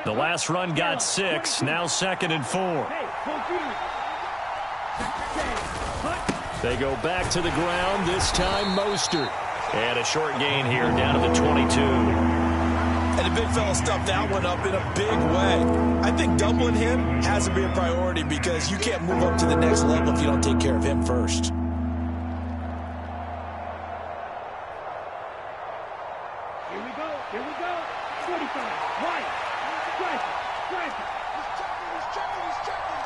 The last run got 6. Now 2nd and 4. They go back to the ground. This time Mostert. And a short gain here down to the 22. And the big fella stuffed that one up in a big way. I think doubling him has to be a priority because you can't move up to the next level if you don't take care of him first. Here we go. 45. Right. Strike it. He's checking.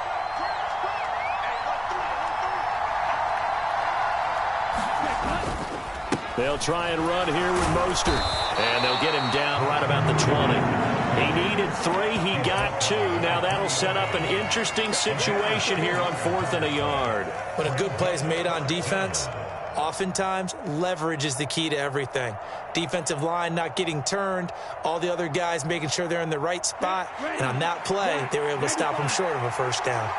They'll try and run here with Mostert. And they'll get him down right about the 20. He needed 3. He got 2. Now that'll set up an interesting situation here on 4th and a yard. When a good play is made on defense, oftentimes leverage is the key to everything. Defensive line not getting turned, all the other guys making sure they're in the right spot. And on that play, they were able to stop him short of a first down.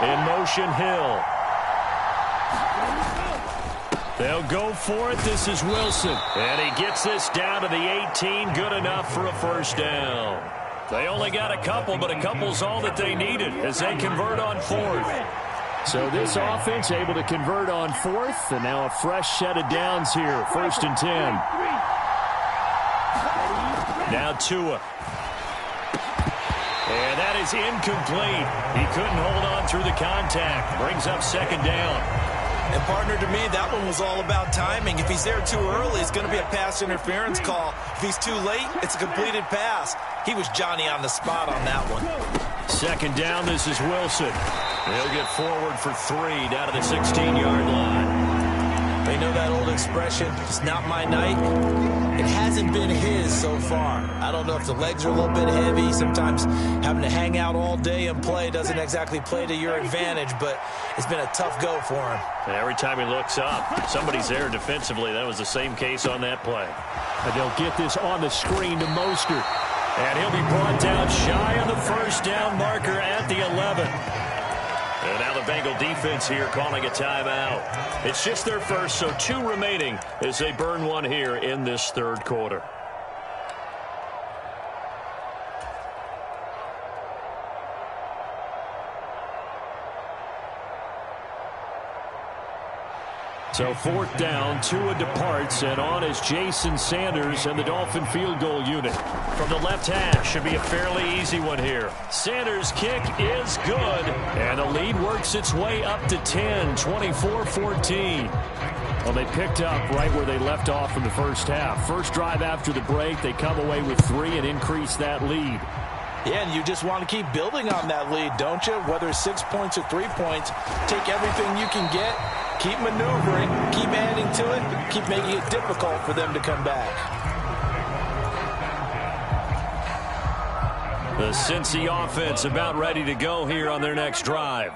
In motion, Hill. They'll go for it. This is Wilson. And he gets this down to the 18. Good enough for a first down. They only got a couple, but a couple's all that they needed as they convert on 4th. So this offense able to convert on 4th, and now a fresh set of downs here. 1st and 10. Now Tua. And that is incomplete. He couldn't hold on through the contact. Brings up 2nd down. And, partner, to me, that one was all about timing. If he's there too early, it's going to be a pass interference call. If he's too late, it's a completed pass. He was Johnny on the spot on that one. 2nd down, this is Wilson. He'll get forward for 3 down to the 16-yard line. They know that old expression, it's not my night. It hasn't been his so far. I don't know if the legs are a little bit heavy. Sometimes having to hang out all day and play doesn't exactly play to your advantage, but it's been a tough go for him. And every time he looks up, somebody's there defensively. That was the same case on that play. And they'll get this on the screen to Mostert. And he'll be brought down shy of the first down marker at the 11. And now the Bengal defense here calling a timeout. It's just their first, so 2 remaining as they burn one here in this 3rd quarter. So 4th down, Tua departs, and on is Jason Sanders and the Dolphin field goal unit. From the left hash, should be a fairly easy one here. Sanders' kick is good, and the lead works its way up to 10, 24-14. Well, they picked up right where they left off in the first half. First drive after the break, they come away with 3 and increase that lead. Yeah, and you just want to keep building on that lead, don't you? Whether it's 6 points or 3 points, take everything you can get. Keep maneuvering, keep adding to it, keep making it difficult for them to come back. The Cincy offense about ready to go here on their next drive.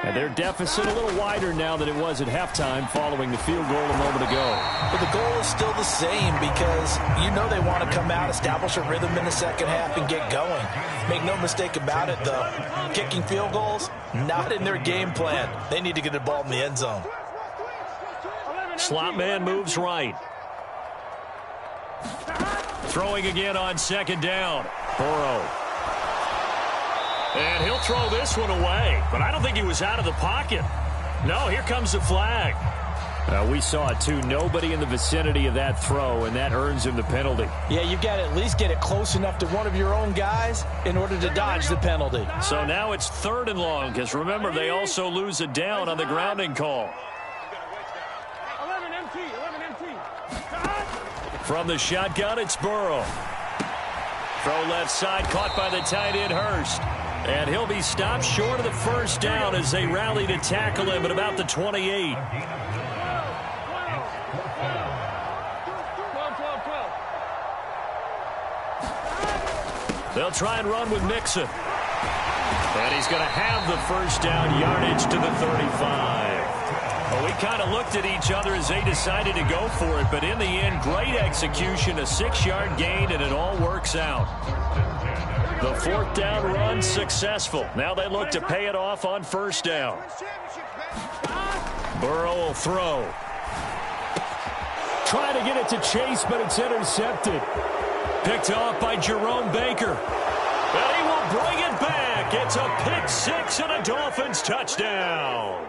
And their deficit a little wider now than it was at halftime following the field goal a moment ago. But the goal is still the same because you know they want to come out, establish a rhythm in the second half, and get going. Make no mistake about it, though. Kicking field goals, not in their game plan. They need to get the ball in the end zone. Slot man moves right. Throwing again on 2nd down. Burrow. And he'll throw this one away. But I don't think he was out of the pocket. No, here comes the flag. We saw it, too. Nobody in the vicinity of that throw, and that earns him the penalty. Yeah, you've got to at least get it close enough to one of your own guys in order to dodge the penalty. So now it's 3rd and long, because remember, they also lose a down on the grounding call. 11 MT. From the shotgun, it's Burrow. Throw left side, caught by the tight end, Hurst. And he'll be stopped short of the first down as they rally to tackle him at about the 28. They'll try and run with Mixon. And he's going to have the first down yardage to the 35. Well, we kind of looked at each other as they decided to go for it, but in the end, great execution, a 6-yard gain, and it all works out. The 4th down run successful. Now they look to pay it off on first down. Burrow will throw. Trying to get it to Chase, but it's intercepted. Picked off by Jerome Baker. And he will bring it back. It's a pick six and a Dolphins touchdown.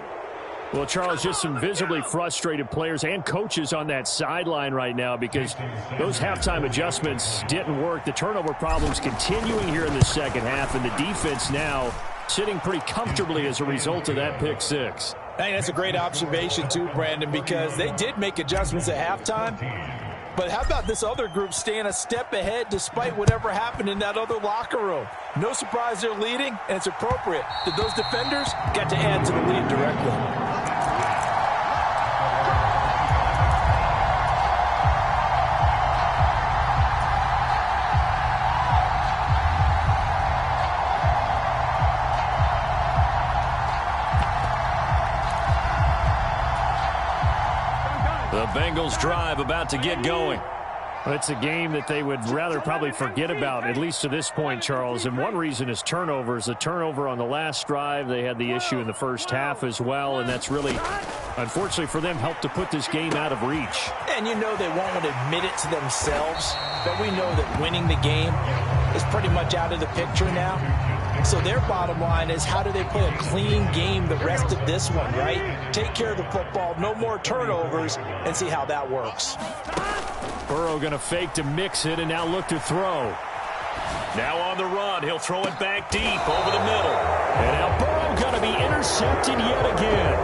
Well, Charles, just some visibly frustrated players and coaches on that sideline right now because those halftime adjustments didn't work. The turnover problems continuing here in the second half, and the defense now sitting pretty comfortably as a result of that pick six. Hey, that's a great observation too, Brandon, because they did make adjustments at halftime. But how about this other group staying a step ahead despite whatever happened in that other locker room? No surprise they're leading, and it's appropriate that those defenders got to add to the lead directly. The Bengals drive about to get going. It's a game that they would rather probably forget about, at least to this point, Charles. And one reason is turnovers. The turnover on the last drive, they had the issue in the first half as well, and that's really, unfortunately for them, helped to put this game out of reach. And you know they won't want to admit it to themselves, but we know that winning the game is pretty much out of the picture now. So their bottom line is, how do they play a clean game the rest of this one, right? Take care of the football, no more turnovers, and see how that works. Burrow going to fake to mix it and now look to throw. Now on the run, he'll throw it back deep over the middle. And now Burrow going to be intercepted yet again.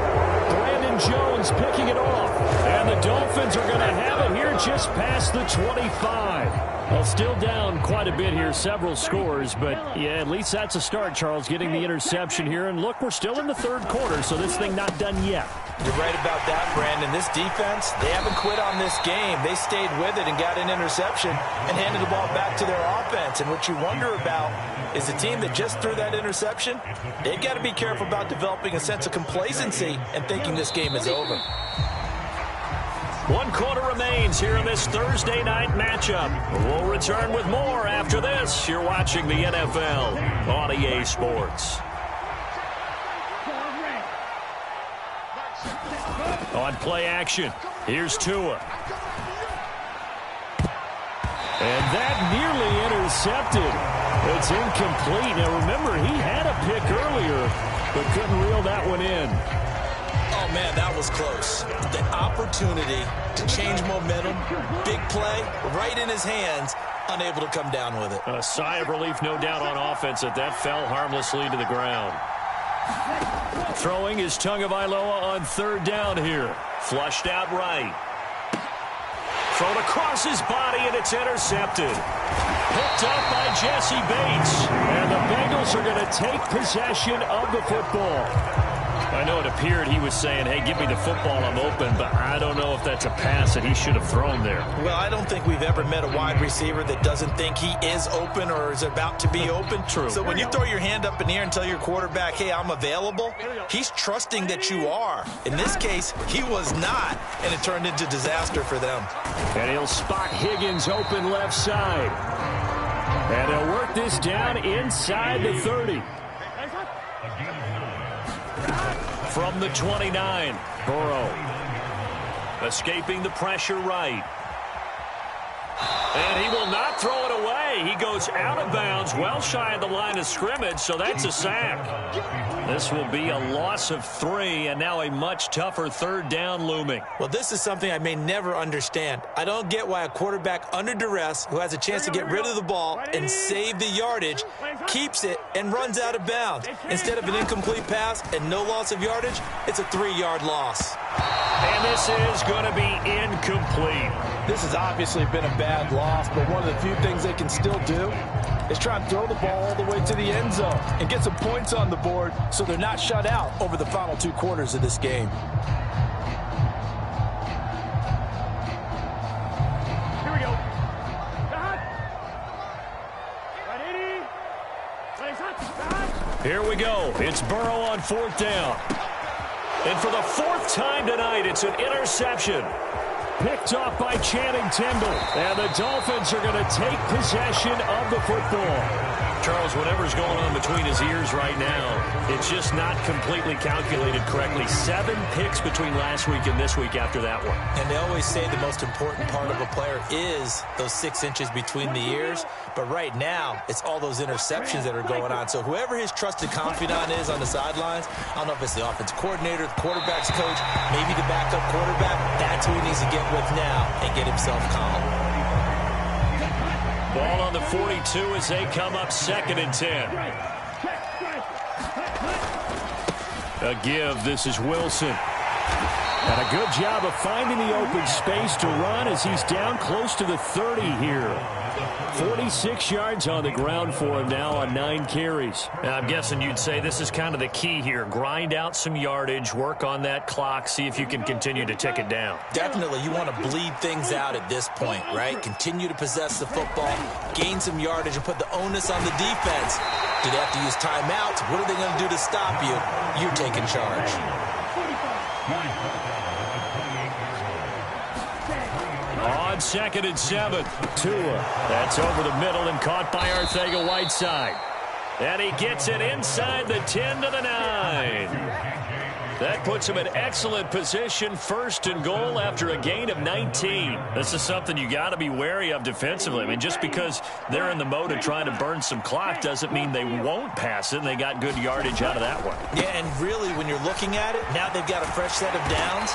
Brandon Jones picking it off. And the Dolphins are going to have it here just past the 25. Well, still down quite a bit here, several scores, but yeah, at least that's a start, Charles, getting the interception here. And look, we're still in the third quarter, so this thing not done yet. You're right about that, Brandon. This defense, they haven't quit on this game. They stayed with it and got an interception and handed the ball back to their offense. And what you wonder about is the team that just threw that interception, they've got to be careful about developing a sense of complacency and thinking this game is over. 1 quarter remains here in this Thursday night matchup. We'll return with more after this. You're watching the NFL on EA Sports. On play action, here's Tua. And that nearly intercepted. It's incomplete. Now remember, he had a pick earlier, but couldn't reel that one in. Oh, man, that was close. The opportunity to change momentum, big play, right in his hands, unable to come down with it. A sigh of relief, no doubt, on offense that fell harmlessly to the ground. Throwing is Tagovailoa on third down here. Flushed out right. Thrown across his body, and it's intercepted. Picked up by Jesse Bates. And the Bengals are going to take possession of the football. I know it appeared he was saying, hey, give me the football, I'm open, but I don't know if that's a pass that he should have thrown there. Well, I don't think we've ever met a wide receiver that doesn't think he is open or is about to be open. True. So when you throw your hand up in the air and tell your quarterback, hey, I'm available, he's trusting that you are. In this case, he was not, and it turned into disaster for them. And he'll spot Higgins open left side. And he'll work this down inside the 30. From the 29, Burrow escaping the pressure right. And he will not throw it away. He goes out of bounds, well shy of the line of scrimmage, so that's a sack. This will be a loss of 3, and now a much tougher third down looming. Well, this is something I may never understand. I don't get why a quarterback under duress who has a chance to get rid of the ball and save the yardage keeps it and runs out of bounds. Instead of an incomplete pass and no loss of yardage, it's a 3-yard loss. And this is going to be incomplete. This has obviously been a bad loss, but one of the few things they can still do is try and throw the ball all the way to the end zone and get some points on the board so they're not shut out over the final 2 quarters of this game. Here we go. Here we go. It's Burrow on 4th down. And for the 4th time tonight, it's an interception. Picked off by Channing Tindall. And the Dolphins are going to take possession of the football. Charles, whatever's going on between his ears right now, it's just not completely calculated correctly. 7 picks between last week and this week after that one. And they always say the most important part of a player is those 6 inches between the ears. But right now, it's all those interceptions that are going on. So whoever his trusted confidant is on the sidelines, I don't know if it's the offensive coordinator, the quarterback's coach, maybe the backup quarterback, that's who he needs to get with now and get himself calm. Ball on the 42 as they come up 2nd and 10. A give. This is Wilson. And a good job of finding the open space to run as he's down close to the 30 here. 46 yards on the ground for him now on 9 carries. Now, I'm guessing you'd say this is kind of the key here. Grind out some yardage, work on that clock, see if you can continue to tick it down. Definitely, you want to bleed things out at this point, right? Continue to possess the football, gain some yardage, and put the onus on the defense. Do they have to use timeouts? What are they going to do to stop you? You're taking charge. On 2nd and 7, Tua. That's over the middle and caught by Arcega-Whiteside. And he gets it inside the 10 to the 9. That puts him in excellent position, 1st and goal after a gain of 19. This is something you got to be wary of defensively. I mean, just because they're in the mode of trying to burn some clock doesn't mean they won't pass it, and they got good yardage out of that one. Yeah, and really, when you're looking at it, now they've got a fresh set of downs.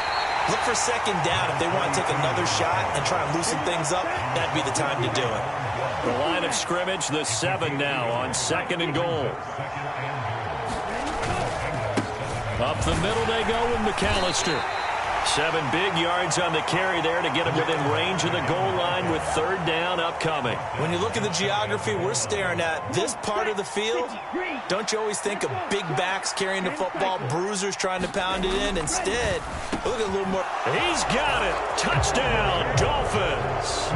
Look for 2nd down. If they want to take another shot and try and loosen things up, that'd be the time to do it. The line of scrimmage, the 7 now on 2nd and goal. Up the middle they go with McAllister. 7 big yards on the carry there to get him within range of the goal line with 3rd down upcoming. When you look at the geography, we're staring at this part of the field. Don't you always think of big backs carrying the football, bruisers trying to pound it in? Instead, look at a little more. He's got it. Touchdown, Dolphins.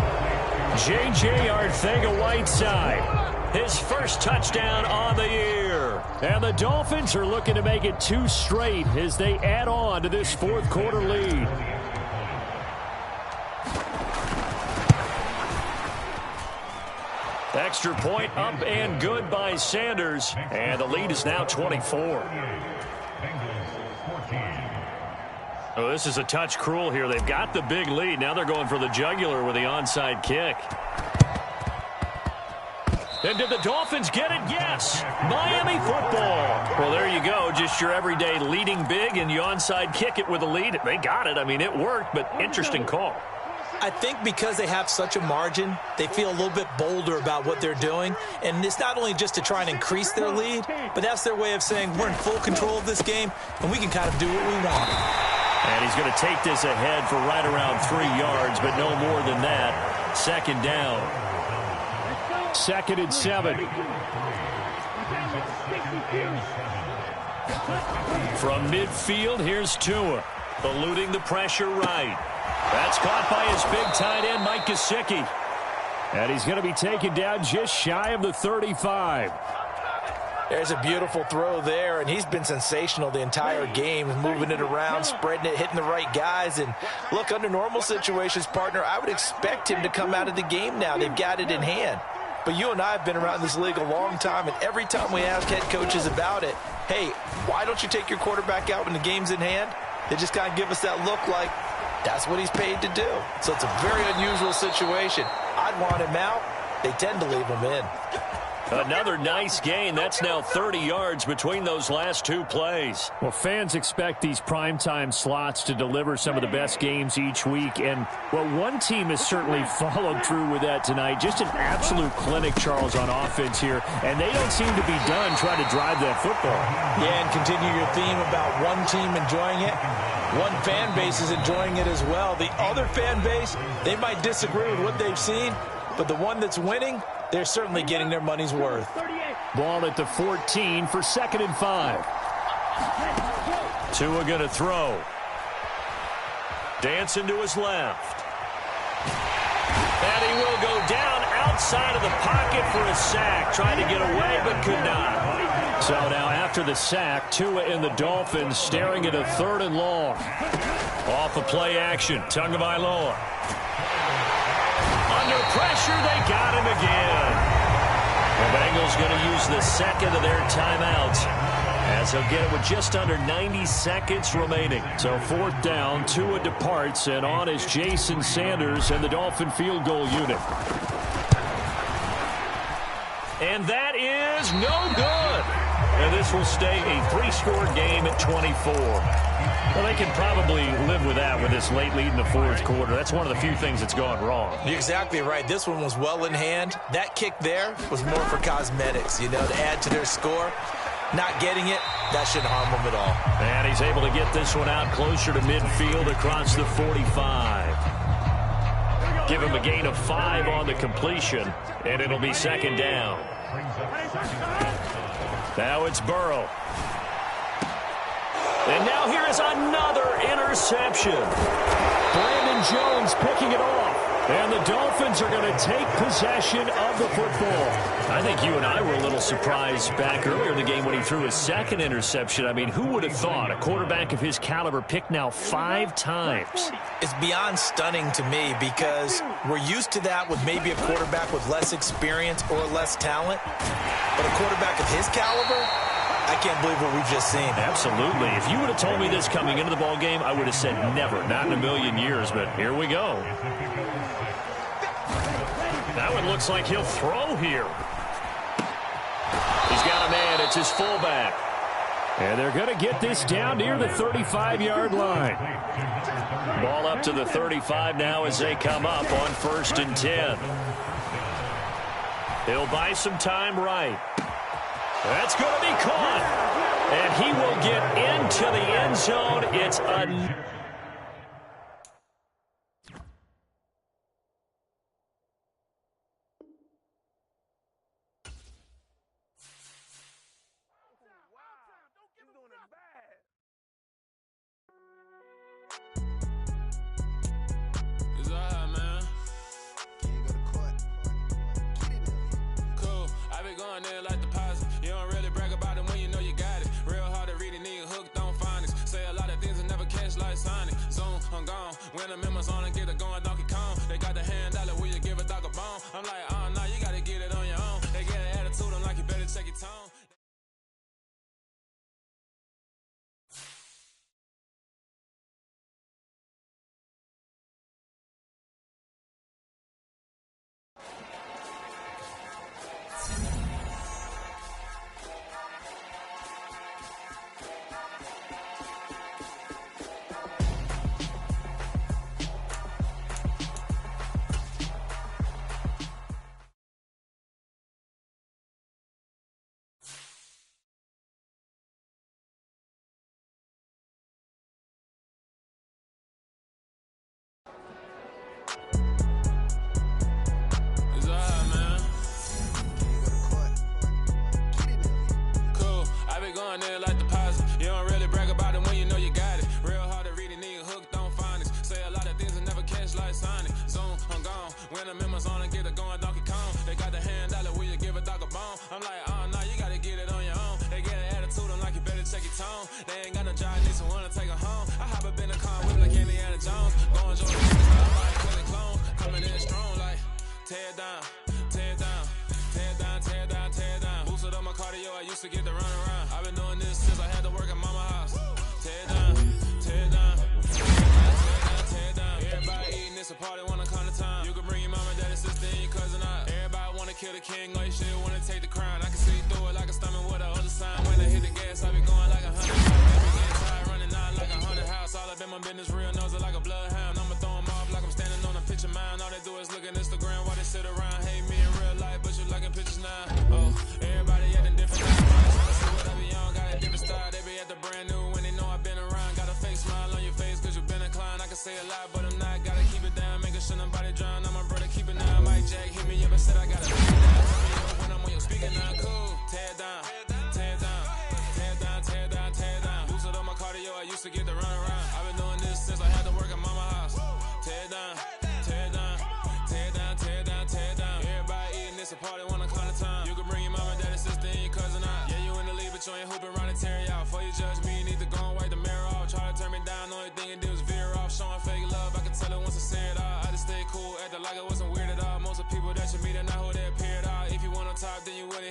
J.J. Arcega-Whiteside. His first touchdown on the year. And the Dolphins are looking to make it 2 straight as they add on to this 4th quarter lead. Extra point up and good by Sanders. And the lead is now 24. Oh, this is a touch cruel here. They've got the big lead. Now they're going for the jugular with the onside kick. And did the Dolphins get it? Yes. Miami football. Well, there you go. Just your everyday leading big, and you onside kick it with a lead. They got it. I mean, it worked, but interesting call. I think because they have such a margin, they feel a little bit bolder about what they're doing. And it's not only just to try and increase their lead, but that's their way of saying we're in full control of this game, and we can kind of do what we want. And he's going to take this ahead for right around 3 yards, but no more than that. 2nd down. 2nd and 7. From midfield, here's Tua. Eluding the pressure right. That's caught by his big tight end, Mike Gesicki. And he's going to be taken down just shy of the 35. There's a beautiful throw there, and he's been sensational the entire game, moving it around, spreading it, hitting the right guys. And look, under normal situations, partner, I would expect him to come out of the game now. They've got it in hand. But you and I have been around this league a long time, and every time we ask head coaches about it, hey, why don't you take your quarterback out when the game's in hand? They just kind of give us that look like that's what he's paid to do. So it's a very unusual situation. I'd want him out. They tend to leave him in. Another nice gain. That's now 30 yards between those last 2 plays. Well, fans expect these primetime slots to deliver some of the best games each week. And, well, one team has certainly followed through with that tonight. Just an absolute clinic, Charles, on offense here. And they don't seem to be done trying to drive that football. Yeah, and continue your theme about one team enjoying it. One fan base is enjoying it as well. The other fan base, they might disagree with what they've seen. But the one that's winning, they're certainly getting their money's worth. Ball at the 14 for 2nd and 5. Tua going to throw. Dancing to his left. And he will go down outside of the pocket for a sack. Tried to get away, but could not. So now after the sack, Tua and the Dolphins staring at a 3rd and long. Off of play action, Tagovailoa. Under pressure, they got him again. The Bengals going to use the second of their timeouts, as he'll get it with just under 90 seconds remaining. So 4th down, Tua departs, and on is Jason Sanders and the Dolphin field goal unit. And that is no good. And this will stay a 3-score game at 24. Well, they can probably live with that with this late lead in the 4th quarter. That's one of the few things that's gone wrong. You're exactly right. This one was well in hand. That kick there was more for cosmetics, to add to their score. Not getting it, that shouldn't harm them at all. And he's able to get this one out closer to midfield across the 45. Give him a gain of 5 on the completion, and it'll be 2nd down. Now it's Burrow. And now here is another interception. Brandon Jones picking it off. And the Dolphins are going to take possession of the football. I think you and I were a little surprised back earlier in the game when he threw his 2nd interception. I mean, who would have thought a quarterback of his caliber picked now 5 times? It's beyond stunning to me because we're used to that with maybe a quarterback with less experience or less talent. But a quarterback of his caliber, I can't believe what we've just seen. Absolutely. If you would have told me this coming into the ball game, I would have said never, not in a million years. But here we go. That one looks like he'll throw here. He's got a man. It's his fullback. And they're going to get this down near the 35-yard line. Ball up to the 35 now as they come up on 1st and 10. He'll buy some time right. That's going to be caught. And he will get into the end zone. It's a... Going there like deposit. You don't really brag about it when you know you got it. Real hard to read a nigga hooked on phonics. Say a lot of things and never catch like Sonic. Zoom, I'm gone. When the members on and get it going Donkey Kong. They got the hand dollar, will you give a dog a bone? I'm like, oh no, you gotta get it on your own. They get an attitude, I'm like, you better check your tone. Going there like deposit. You don't really brag about it when you know you got it. Real hard to read a nigga hooked on phonics. Say a lot of things and never catch like Sonic. Zoom, I'm gone. When the members on and get it going Donkey Kong. They got the hand dollar, will you give a dog a bone? I'm like, oh no, you gotta get it on your own. They get an attitude, I'm like, you better check your tone. They ain't got no job, need someone to take her home. I hop up in the car, whip like Indiana Jones. Going Jordan, I'm like killing clones. Coming in strong like, tear down, tear down, tear down, tear down, tear down. Boosted up my cardio, I used to get the run around. I've been doing this since I had to work at mama house. Tear down, tear down, tear down, tear down. Everybody eating this a party, wanna come to time. You can bring your mama, daddy, sister, and your cousin out. Everybody wanna kill the king, or you shit wanna take the crown. I can see through it like a stomach with a other sign. When I hit the gas, I be going like 100. I be getting tired, running out like 100 house. All up in my business, real nose like a bloodhound. I'ma throw 'em off like I'm standing on a picture mine. All they do is look at Instagram while they sit around. Hate me in real life, but you liking pictures now. Oh, everybody acting different now. What I be on, got a different style. They be at the brand new when they know I've been around. Got a fake smile on your face cause you been inclined. I can say a lot, but I'm not. Gotta keep it down, making sure nobody drown. I'm my brother, keep it down. Mike Jack hit me up and said I gotta keep it down. Turn me up when I'm on your speaker now. Cool. Tear down, tear down, tear down, tear down, tear down. Boosted up my cardio, I used to get the run around. I've been doing this since I had to work at mama house. Tear down, tear down, tear down, tear down, tear down. Everybody eating this a party, wanna come to time. You can bring your mama, daddy, sister, and your cousin out. Yeah, you in the league, but you ain't hooping around and tear you out. Before you judge me, you need to go and wipe the mirror off. Try to turn me down, only thing it did was veer off. Showing fake love, I can tell it once I say it all. I just stay cool, acting like it wasn't weird at all. Most of the people that you meet are not who they appear at all. If you want on top, then you wouldn't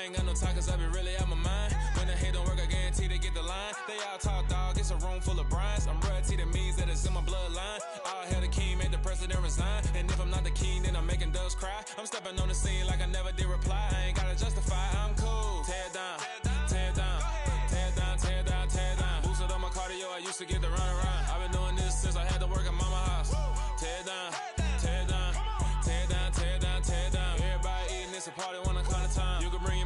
ain't got no time, cause I be really out my mind. When the hate don't work, I guarantee they get the line. They all talk, dog, it's a room full of brinds. I'm royalty, that means that it's in my bloodline. All hell the king, made the president resign. And if I'm not the king, then I'm making doves cry. I'm stepping on the scene like I never did reply. I ain't gotta justify, I'm cool. Tear down, tear down, tear down, tear down, tear down. Boosted on my cardio, I used to get to run around. I've been doing this since I had to work at mama house. Tear down, tear down, tear down, tear down, tear down. Everybody eating, it's a party when I come to time. You can bring your